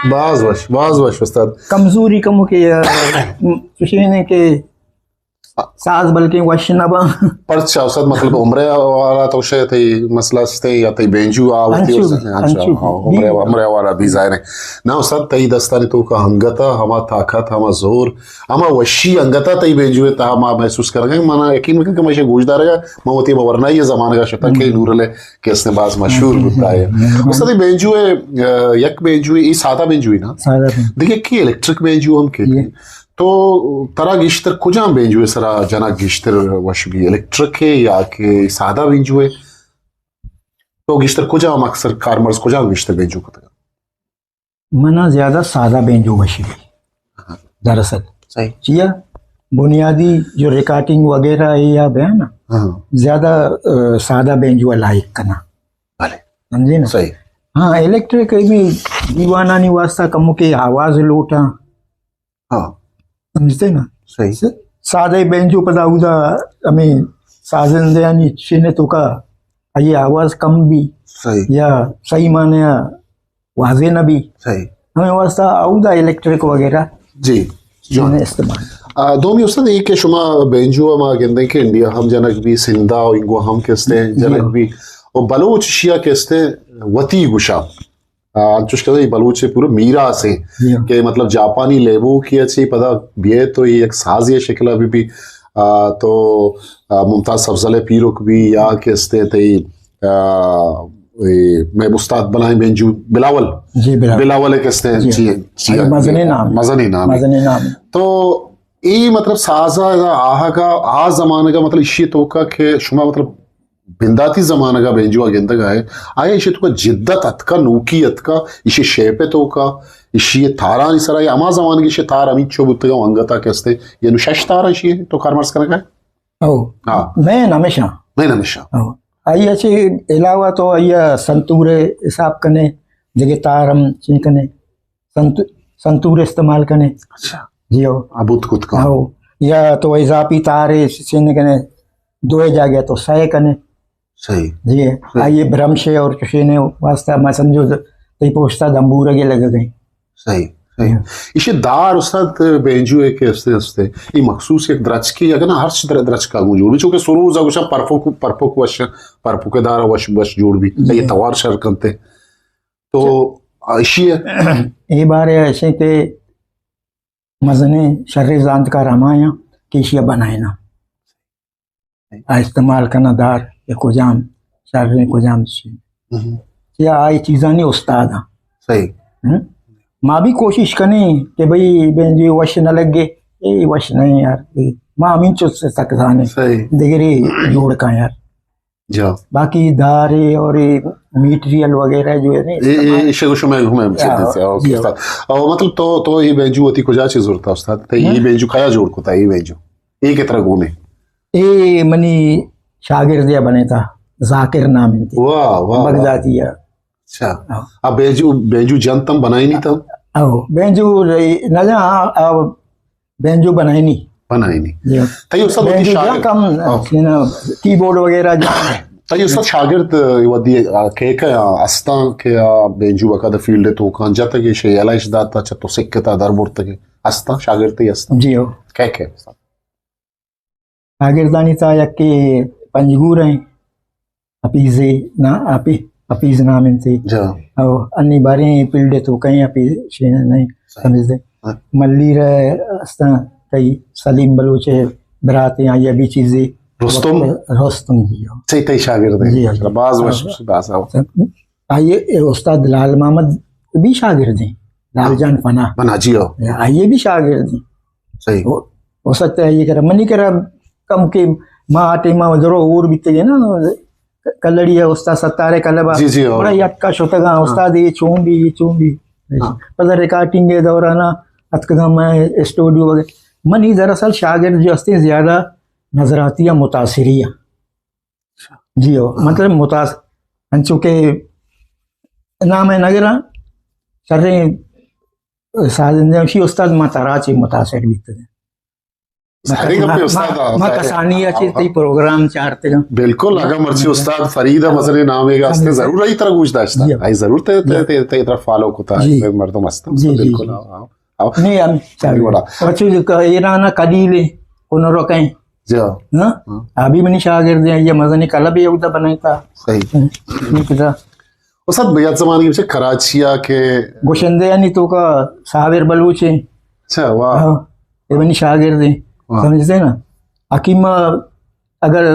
बस उस्ताद कमजोरी कम के सुशीने के साज बल्कि वशनबा पर्चा उस्ताद मतलब उम्र वाला तो शे थे मसला से या थे बेंजू आवती उम्र वाला भी जाहिर है ना उस्ताद तई दस्तानी तो का हंगता हमा ताकत हमा जोर हमा वशी हंगता तई बेंजू ता हम महसूस करेंगे माना यकीन में कि मशे गोजदार है मवती वरना ये जमाने का शता के नूरले के इसने बाज मशहूर होता है उस्ताद बेंजू है एक बेंजू ये सादा बेंजू है ना देखिए कि इलेक्ट्रिक बेंजू हम के तो तरा गिश्तर कुजा बेंजू है सरा जना गिश्तर वशबी इलेक्ट्रिक है या के सादा बेंजू है तो गिश्तर कुजा हम अक्सर कारमर्स कुजा गिश्तर बेंजू को मना ज्यादा सादा बेंजू वशबी दरअसल सही जिया बुनियादी जो रिकॉर्डिंग वगैरह है या बया ना ज्यादा सादा बेंजू लाइक करना भले समझे ना सही हाँ इलेक्ट्रिक में दीवाना नहीं वास्ता कम के आवाज लोटा हाँ समझते ना सही सादे बेंजू पता उदा हमें साजन यानी छीने तो का ये आवाज कम भी सही या सही माने या वाजे न भी सही हमें वास्ता आउदा इलेक्ट्रिक वगैरह जी जो ने इस्तेमाल दो मी उस्ताद एक के शुमा बेंजू मा गेंदे के इंडिया हम जनक भी सिंधा और इंगो हम केस्ते जनक भी और बलूच शिया केस्ते वती गुशा अंचुश कहते हैं बलूच से पूरे मीरा से के मतलब जापानी लेबू की अच्छी पता बिये तो ये एक साजिया शक्ल अभी भी तो मुमताज सफजले पीरुक भी या केस्ते थे मैं उस्ताद बनाए बेंजू बिलावल जी बिलावल केस्ते जी मजनी नाम तो ये मतलब साजा आहा का आ जमाने का मतलब इसी तो का के शुमा मतलब बिंदाती जमाने का बेंजू अगेंदा का है आया इसे तो का जिद्दत अतका नूकीयत का इसे शेपे तो का इसे तारा निसरा ये अमा जमाने की इसे तार अमित चो बुत्ते का अंगता कैसे ये नुशश तारा इसे तो कारमर्स करने का है हाँ मैं नमेशा आइए अच्छे अलावा तो आइए संतूरे हिसाब कने जगह तार हम चिन कने संतूर इस्तेमाल कने अच्छा जी हो अबूत कुत का हो या तो इजाफी तारे चिन कने दो जागे तो सह कने सही जी आइए भ्रमशे और चुशीने वास्ता मैं समझो तो पोस्ता दंबूर के लग गई सही सही इसे दार उस्ताद बेंजू है के हस्ते हस्ते ये मखसूस एक द्रच की अगर ना हर तरह द्रच का जोड़ चूंकि शुरू जागुशा परफोक वश परफोके दार वश वश जोड़ भी ये तवार शर करते तो इसी ये बार ऐसे के मजने शर्रे जानत का रामाया केशिया बनाए ना इस्तेमाल करना दार या कुजाम शर्रे कुजाम या आई चीज़ा नहीं उस्ताद सही माँ भी कोशिश करें कि भाई बेंजी वश न लगे ये वश नहीं यार माँ अमीन चुत से सकता सही दिगरी जोड़ का यार जा बाकी दारे और मटेरियल वगैरह जो है ये इसे कुछ मैं मतलब तो ये बेंजू होती कुछ चीज जरूरत है उस्ताद तो ये बेंजू खाया जोड़ को था ये बेंजू ये कितना घूमे ये मनी शागिर्दिया बने था जाकिर नाम इनकी वाह वाह बगदादी है अच्छा अब बेंजू जनतम बनाई नहीं था बेंजू न जा बेंजू बनाई नहीं तई उस्ताद बेंजू जा कम कीबोर्ड वगैरह जो तई उस्ताद शागिर्द वदी के अस्ता के बेंजू वका फील्ड तो कान जाता के शे एलाइश दाता छ तो सिक्कता दरबुर तक अस्ता शागिर्द ही अस्ता जी हो के शागिर्दानी ता यके पंजगूर हैं अपीजे ना अपीज नाम इनसे और अन्य बारे फील्ड तो कहीं अपीज नहीं समझते मल्ली रहे अस्ता कई सलीम बलोचे बरात यहाँ ये भी चीजें रोस्तम जी हो सही तई शागिर्द है बाज वश बाज आइए उस्ताद लाल मोहम्मद भी शागिर्द हैं लालजान फना जी हो आइए भी शागिर्द हैं सही हो सकता है ये करा मनी करा कम के माँ आटे माँ जरो और बीते गए ना कलड़ी है उस्ताद सत्तारे कलबा बड़ा यक्का शोतगा उस्ताद ये चूंबी पता रिकॉर्डिंग के दौरान अतकगा मैं स्टूडियो वगैरह मन ही दरअसल शागिर्द जो हस्ते ज्यादा नजरातिया मुतासिरिया जी हो मतलब मुतासर चूँकि नाम है नगरा सर्रे साजी उस्ताद माताराची मुतासिर बीते सारे गप्पे उस्ताद मग कसानियाचे ते प्रोग्राम चारते का बिल्कुल अगर मर्ची उस्ताद फरीद मसले नाम है असते जरूर ही तरह गुजदा असता आई जरूर ते तरह फॉलो होता है मर्दो मस्त बिल्कुल आओ नहीं हम बड़ा बच्चों इराना कदीले कोनो रोकें जो ना अभी मनी शागिर्द हैं ये मजनी कला भी उदा बनाता सही नहीं किया उस्ताद भैया जमाने के कराचिया के गोशंदे यानी तो का साबिर बलूचे अच्छा वाह ये बनी शागिर्द हैं समझते ना हकीम अगर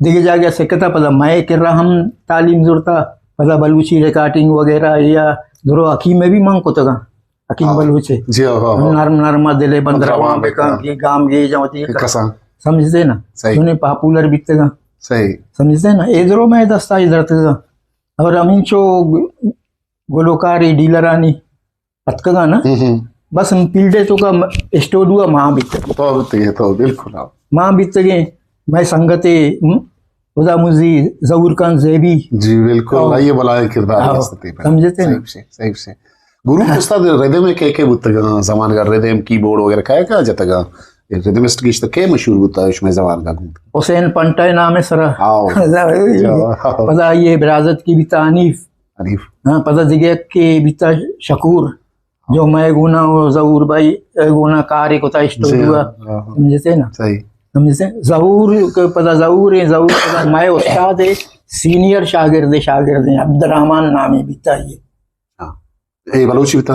दिखे जाके सिकता पता मैं कर रहा हम तालीम जुड़ता पता बलूची रिकॉर्डिंग वगैरह या दुरो हकीम में भी मांग को तगा हकीम बलूचे जी हाँ नरम नरमा दिले बंदरा वहाँ पे काम की गाम ये जाती कसा समझते ना सुने पॉपुलर बिकतेगा सही समझते ना इधरों में दस्ता इधर तक और अमीन चो गोलोकारी डीलरानी पतकगा ना बस हम पील्डे तो का स्टोडुआ माँ बिकते तो बिल्कुल माँ बिकते मैं संगते उदा मुझी जहूर खान ज़ेबी जी बिल्कुल ये बलाए किरदार समझते ना सही से गुरु उस्ताद रिदम में के बुतगा जमान का रिदम कीबोर्ड वगैरह का जतगा रिदमिस्ट की तो के मशहूर होता है उसमें जमान का हुसैन पंटाई नाम है सर पता ये विरासत की बिता अनीफ हाँ पता जगह के बिता शकूर जो मैं गुना और जहूर भाई गुना कार्य को स्टूडियो समझते ना सही समझते जहूर पता जहूर है जहूर पता मैं उस्ताद है सीनियर शागिर्द है अब्दुर्रहमान नाम है बिता ये बलूची बिता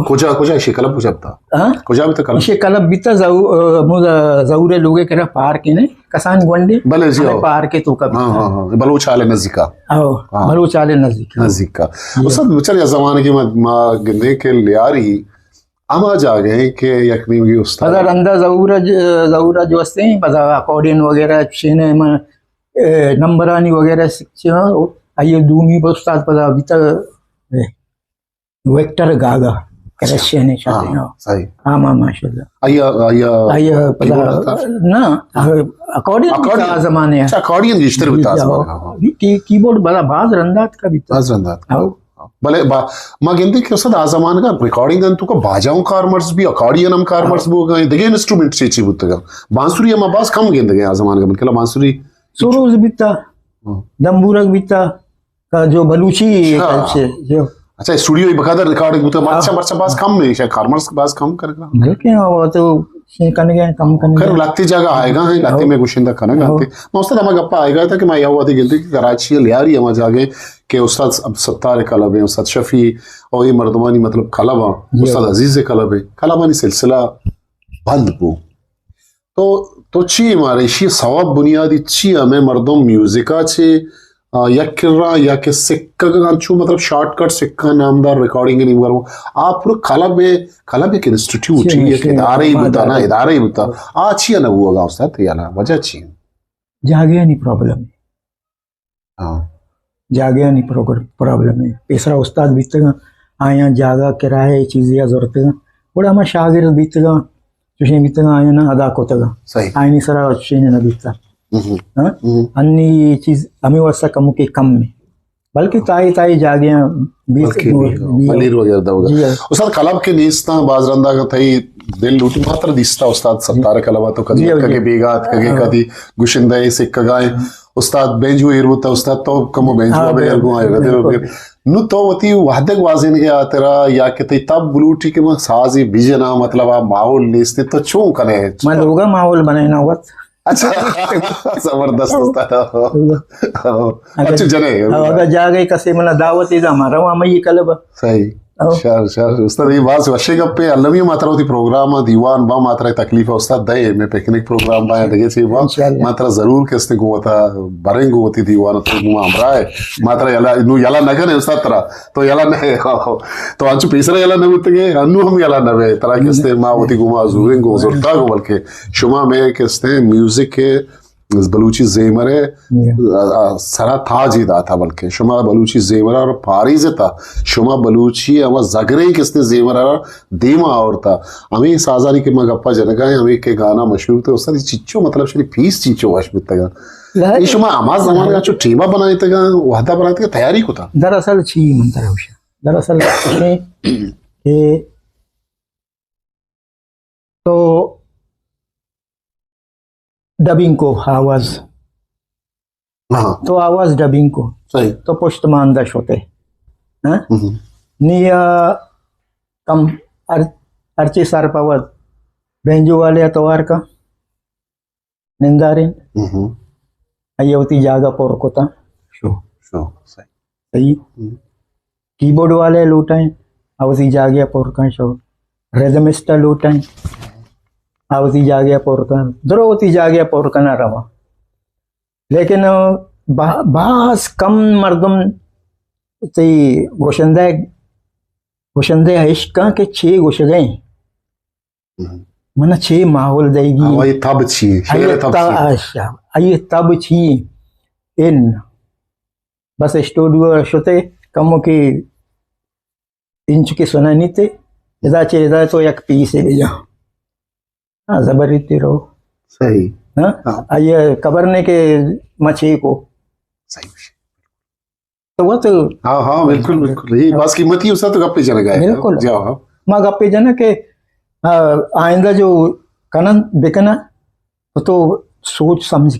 कुजा कुजा शिकलब कुजा बिता हां कुजा बिता कल शिकलब बिता जहूर लोगे करा पार के ने कसान गोंडे भले जी पार के तो का हां बलूच आले नजदीका बलूच आले नजदीका वो सब बेचारे जमाने की मां गिंदे के लियारी आमा जा गए कि यकनी भी उस्ताद पता रंदा जहूरा जो हस्ते पता अकॉर्डियन वगैरह छेने में नंबरानी वगैरह शिक्षा आइए दूमी उस्ताद पता बिता वेक्टर गागा क्रिश्चियन है चाहते हैं सही हाँ माँ माशाल्लाह आया पता ना अकॉर्डियन का जमाने है अकॉर्डियन रिश्ते बिता कीबोर्ड बड़ा बाज रंदात का भी बाज रंदात भले मां गिनती के उस्ताद आजमान का रिकॉर्डिंग गन तो का बाजाओं कारमर्स भी अकॉर्डियन हम कारमर्स भी गए दिगे इंस्ट्रूमेंट से ची बुतगा बांसुरी हम बास कम गिनते गए आजमान का मतलब बांसुरी सुरूज बिता दंबूरक बिता का जो बलूची से जो अच्छा स्टूडियो ही बकायदा रिकॉर्डिंग होता है अच्छा बास कम नहीं शायद कार्मर्स बास कम करेगा बल्कि वो तो करने कम करने खैर लगती जगह आएगा है लगती में गुशिंदा खाना गाते मैं उस्ताद हमारा गप्पा आएगा था कि मैं यह हुआ थी गिनती कि कराची ले आ रही है हमारे जागे कि उस्ताद अब सत्तार कलब है उस्ताद शफी और ये मर्दमानी मतलब कलब है उस्ताद अजीज कलब है कलबानी सिलसिला बंद पो तो ची हमारे शी सवाब बुनियादी ची हमें मर्दों म्यूजिका चे या किर्रा या के सिक्का का मतलब शॉर्टकट सिक्का नामदार रिकॉर्डिंग नहीं करो आप पूरा कलब एक इंस्टीट्यूट एक इदारे ही बता ना इदारे ही बता अच्छी है ना वो होगा उस्ताद याला वजह अच्छी है जागे नहीं प्रॉब्लम है हाँ जागे नहीं प्रॉब्लम है तीसरा उस्ताद बीतेगा आया जागा किराए चीजें जरूरत है बड़ा हमारा शागिर्द बीतेगा तुझे बीतेगा आया ना अदा को तगा सही आया नहीं सरा अच्छी ना बीतता अन्नी चीज हमें वैसा कम के कम में बल्कि ताई जागे पनीर वगैरह दवगा उस्ताद कलब के नीस्ता बाजरंदा का थई दिल लूटी मात्र दिसता उस्ताद सत्तार कलवा तो कदी कगे बेगात कगे कदी गुशिंदा से कगाए उस्ताद बेंजू इरबुता उस्ताद तो कम बेंजू बे एरगो आएगा नु तो वती वादक वाजिन के आतरा या के तब ब्लूटी के में साजी बिजना मतलब आ माहौल नीस्ते तो चों कने मैं लोगा माहौल बनाना हुआ अच्छा जबरदस्त उस्ताद अच्छा जने अगर जा गए कसे मला दावत है हमारा वहां मैं ये कलब सही शर उस्ताद ये बात वशे गप्पे अल्लवी मात्रा होती प्रोग्राम दीवान बा मात्रा तकलीफ उस्ताद दे में पिकनिक प्रोग्राम बा दगे से बा मात्रा जरूर केस्ते गोता बरेंगो होती दीवान तो मु हमरा है मात्रा यला नु यला नगन है उस्ताद तरा तो यला ने तो अंचु पेसरा यला न बुतगे अनु हम यला नवे तरा केस्ते मा होती गुमा जुरेंगो जोरता गो बल्कि शुमा में केस्ते म्यूजिक के बलूची जेमर है सरा था जीदा था बल्कि शुमा बलूची जेमर और पारीज था शुमा बलूची अवा जगरे किसने जेमर देमा और था हमें साजानी के मगप्पा जनगा हमें के गाना मशहूर थे उसका चिच्चो मतलब शरी फीस चिच्चो वाशमित तगा ये शुमा आमाज जमान का जो टीमा बनाए तगा वादा बनाए तगा तैयारी को था दरअसल छी मंतरा उशा दरअसल के तो डबिंग को आवाज हाँ तो आवाज डबिंग को सही तो पुष्ट मानदश होते हैं हम्म, निया कम अर्ची सार पावत बेंजो वाले अतवार का निंदारिन हम्म, अयवती जागा पोरकोता शो सही सही कीबोर्ड वाले लूटाएं अवती जागिया पोरका शो रेदमिस्टा लूटाएं अवती जागिया पोरका द्रोवती जागिया पोरका ना रवा लेकिन बास कम मर्दम ती गोशंदे इश्का के छे गोश गए मना छे माहौल देगी वही तब छी शेर तब छी अच्छा आइए तब छी इन बस स्टूडियो शोते कम की इंच की सुना नहीं थे इदा तो एक पीस है भैया हाँ जबरदस्ती रहो सही हाँ आइए कबरने के मछली को सही तो वो तो हाँ हाँ बिल्कुल बिल्कुल यही बात कीमती उसका तो गप्पे चले गए बिल्कुल। जाओ हाँ माँ गप्पे जना के आइंदा जो कनन बिकना तो सोच समझ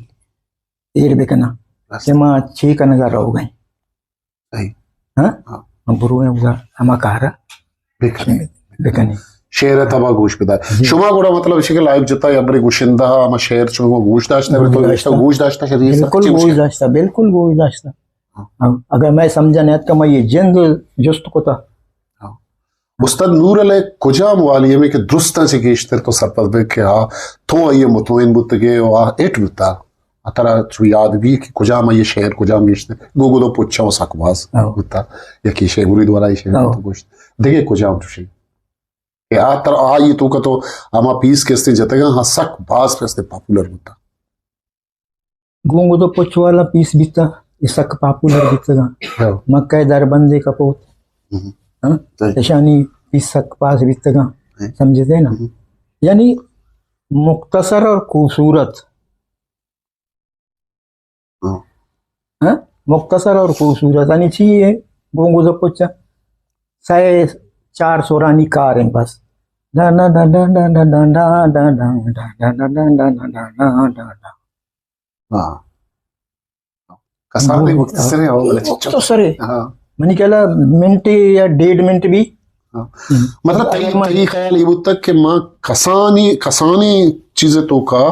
एर बिकना कि माँ छे कनगा रहो गए सही हाँ बुरू है उगा हमा कहारा बिकने शेर तबा गोश पिदा शुमा गोड़ा मतलब इसी के लाइव जता या बड़ी गुशिंदा हम शेर चुंगो गोश दाश्ता है तो गोश दाश्ता शरीर बिल्कुल गोश दाश्ता बिल्कुल गोश दाश्ता अगर मैं समझा नहीं तो मैं ये जिंद जुस्त को था उस्ताद नूर अले कुजाम वाली में के दुरुस्ता से गेश्तर तो सरपद बे के आ तो ये मुतमिन बुतगे वा एट बुता अतरा चु याद भी कि कुजाम ये शेर कुजाम गेश्तर गोगो दो पुच्छा वो सकवास बुता या की शेर मुरीद वाला ये शेर तो गोश्त देखे कुजाम तुशी के आ तर आ ये तो का तो आमा पीस के स्ते जतेगा हाँ सक बास पे स्ते पॉपुलर बुता गोंगो तो पुछ वाला पीस बीता इसक पॉपुलर बीतगा मक्का दरबंदे का पोत शानी पिसक पास बीतगा समझते ना यानी मुख्तसर और खूबसूरत मुख्तसर और खूबसूरत यानी चाहिए गोंगो तो पुच्छा साए 4 सोरानी कार है बस कसाने मुख्तसर हो मुख्तसर मैंने कहला मिनट या 1.5 मिनट भी मतलब तई ख्याल ये तक कि माँ कसानी चीजें तो का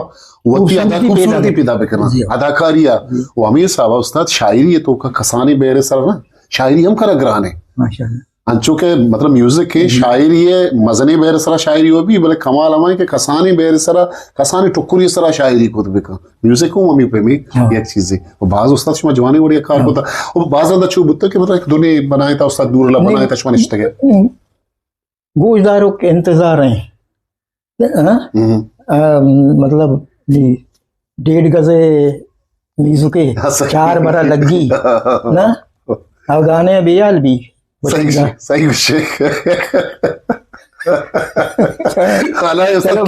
वती अदा खूबसूरती पैदा करना अदाकारिया वो हमें साहब उस्ताद शायरी तो का कसानी बेरे सर ना शायरी हम कर ग्रहण है माशाल्लाह अंचो के मतलब म्यूजिक के शायरी है मजनी बेर सरा शायरी हो भी बोले कमाल हमारे के कसानी बेर सरा कसानी टुकुरी सरा शायरी को तो का म्यूजिक को मम्मी पे में एक चीज है वो बाज उस्ताद शमा जवानी बड़ी कार होता वो बाज अंदर छू बुत्ता के मतलब एक दुनिया बनाया था उस्ताद दूरला बनाया था शमा निश्चित है गोशदारों के इंतजार हैं मतलब 1.5 गजे मीजू के 4 बरा लगी ना अब गाने बियाल भी सही विषय चलो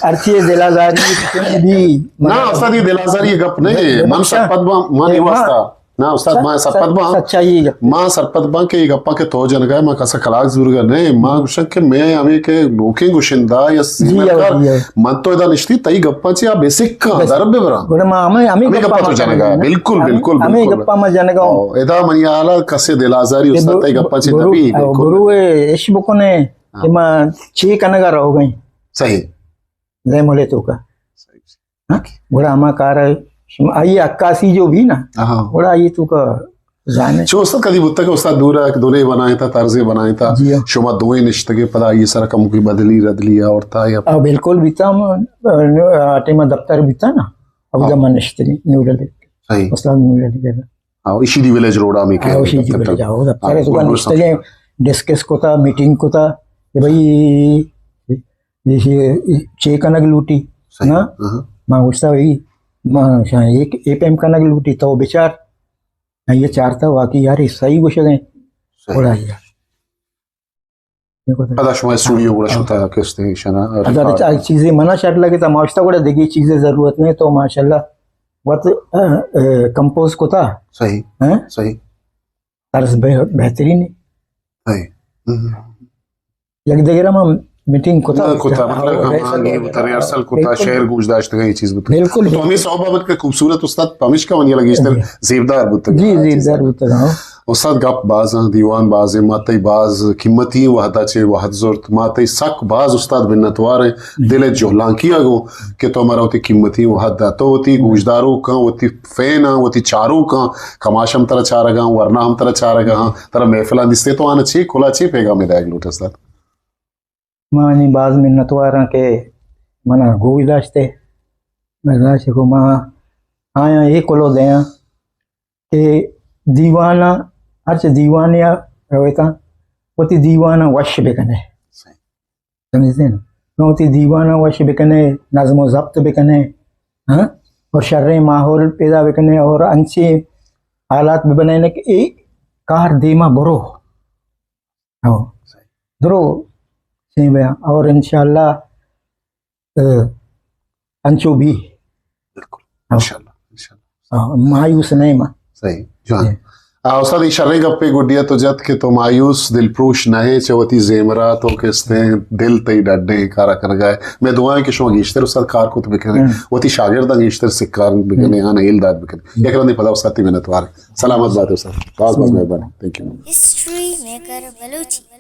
अर्ची दिलाजारी भी ना उस्ताद ये दिलाजारी गप नहीं मन सरपदबा मानी वास्ता ना उस्ताद मां सरपदबा सच्चाई मां सरपदबा के गप्पा के तो जन गए मां कसा कलाक जरूर करने मां गुशन के मैं हमें के लोके गुशिंदा या सीमकर मन तो इदा निश्चित तई गप्पा चे आ बेसिक का दरब बरा गुण मां हमें गप्पा तो जन गए बिल्कुल बिल्कुल हमें गप्पा में जन गए इदा मनियाला कसे दिलाजारी उस्ताद तई गप्पा चे नबी गुरु इश बुको ने कि मां 6 कनगा रहो गई सही ले मोले तो का गुड़ा हमा कार आई 81 जो भी ना बड़ा ये तो का जाने जो उस्ताद कदी बुत्ता के उस्ताद दूर दोने बनाया था तर्जे बनाया था शुमा दो ही निश्चित के पता ये सारा कम की बदली रदलिया और था या बिल्कुल बीता आटे में दफ्तर बीता ना अब जमा निश्चित न्यूडल सही उस्ताद न्यूडल के हां इसी दी विलेज रोड में के इसी दी विलेज आओ दफ्तर है तो निश्चित डिस्कस को था मीटिंग को था कि भाई ये 6 कनक लूटी ना मां गुस्सा हुई एक एपीएम कनक लूटी तो विचार ये 4 था वाकई यार सही कुछ गए थोड़ा यार पता शुमा स्टूडियो गुड़ा शुता के स्टेशन अगर चीजें मना शर्ट लगे तो मास्टर गुड़ा देखी चीजें जरूरत नहीं तो माशाल्लाह बहुत कंपोज को था सही हैं सही तर्ज बेहतरीन है सही एक जगह हम मीटिंग को कुता मतलब हाँ ये बता रहे अरसल कुता शहर गुजदाश्त का ये चीज बता बिल्कुल। तो हमें सौबाबत के खूबसूरत उस्ताद पमिश का वनिया लगी इस तरह जेबदार बता जी जीदार बता उस्ताद गप बाज दीवान बाज मातई बाज कीमती वहदा चे वहद ज़रूरत मातई सक बाज उस्ताद बिन्नतवार दिल जोलांकिया गो कि तो हमारा होती कीमती वहदा तो होती गुजदारों का होती फैन होती चारों का कमाशम तरह चारगा वरना हम तरह चारगा तरह महफिला दिसते तो आना ची खुला ची पेगा में दाग लूट उस्ताद मानी बाज मिन्नतवारा के मना गोई दाश्ते बर्दाश्त को मां आया ये कोलो दया के दीवाना अर्च दीवानिया रवेता होती दीवाना वश बेकने समझते हैं ना होती दीवाना वश बेकने नज़्म ज़ब्त बेकने हाँ और शर्रे माहौल पैदा बेकने और अंचे हालात भी बनाने के एक कार दीमा बरो हो दरो सही बया और इंशाल्लाह अंचो भी बिल्कुल इंशाल्लाह मायूस नहीं मां सही जान उस्ताद इशारे गप्पे गुडिया तो जत के तो मायूस दिलप्रोश नहे चवती जेमरा तो किसने दिल तई डड्डे कारा कर गए मैं दुआएं कि शो गिश्तर उस्ताद कार को तो बिकने वती शागिर्दा गिश्तर सिक्कार बिकने आना इलदाद बिकने एक रंदी पता उस्ताद ती मेहनत वार सलामत बात उस्ताद बहुत बहुत मेहरबानी thank you history maker Balochi.